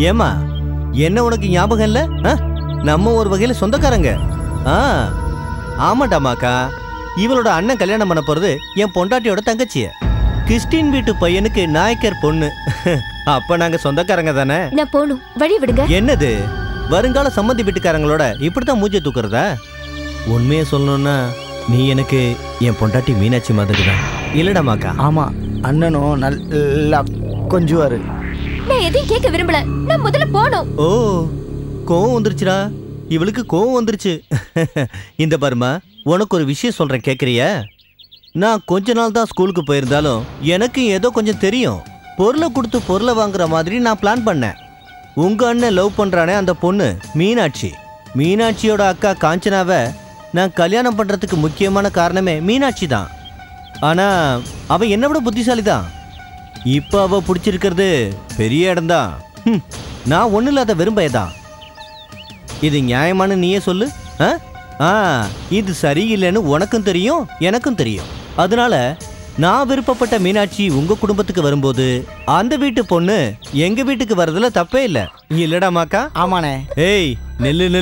ஏமா என்ன உனக்கு ஞாபகம் இல்ல? நம்ம ஒரு வகையில சொந்தக்காரங்க. ஆமாட்டாமாக்கா, இவளோட அண்ணன் கல்யாணம் பண்ண போறது என் பொண்டாட்டியோட தங்கச்சிய. கிறிஸ்டின் வீட்டு பையனுக்கு நாயக்கர் பொண்ணு. அப்ப நாங்க சொந்தக்காரங்க தானே. நான் போணும், வழி விடுங்க. என்னது வருங்கால சம்மந்தி வீட்டுக்காரங்களோட இப்படித்தான் மூஞ்சி தூக்குறதா? உண்மையை சொல்லணும்னா நீ எனக்கு என் பொண்டாட்டி மீனாட்சி மாதிரி தான். இல்லடாமாக்கா? ஆமா, அண்ணனும் நல்லா கொஞ்சுவாரு. நான் எதையும் கேட்க விரும்பல, நான் முதல்ல போணும். ஓ, கோவம் வந்துருச்சுடா. இவளுக்கு கோவம் வந்துருச்சு. இந்த பாருமா, உனக்கு ஒரு விஷயம் சொல்றேன், கேக்குறியா? நான் கொஞ்ச நாள் தான் ஸ்கூலுக்கு போயிருந்தாலும் எனக்கு ஏதோ கொஞ்சம் தெரியும். பொருளை கொடுத்து பொருளை வாங்குற மாதிரி நான் பிளான் பண்ணேன். உங்க அண்ணன் லவ் பண்றானே அந்த பொண்ணு மீனாட்சி, மீனாட்சியோட அக்கா காஞ்சனாவை நான் கல்யாணம் பண்றதுக்கு முக்கியமான காரணமே மீனாட்சி தான். ஆனா அவ என்னை விட புத்திசாலி தான். இப்ப அவ பிடிச்சிருக்கிறது பெரிய இடம்தான். நான் ஒன்றும் இல்லாத விரும்பதான். இது நியாயமான நீயே சொல்லு. இது சரியில்லைன்னு உனக்கும் தெரியும், எனக்கும் தெரியும். அதனால நான் விருப்பப்பட்ட மீனாட்சி உங்க குடும்பத்துக்கு வரும்போது அந்த வீட்டு பொண்ணு எங்க வீட்டுக்கு வர்றதுல தப்பே இல்லை. இல்லடாமாக்கா? ஆமாண்ணே. ஏய், நெல்லு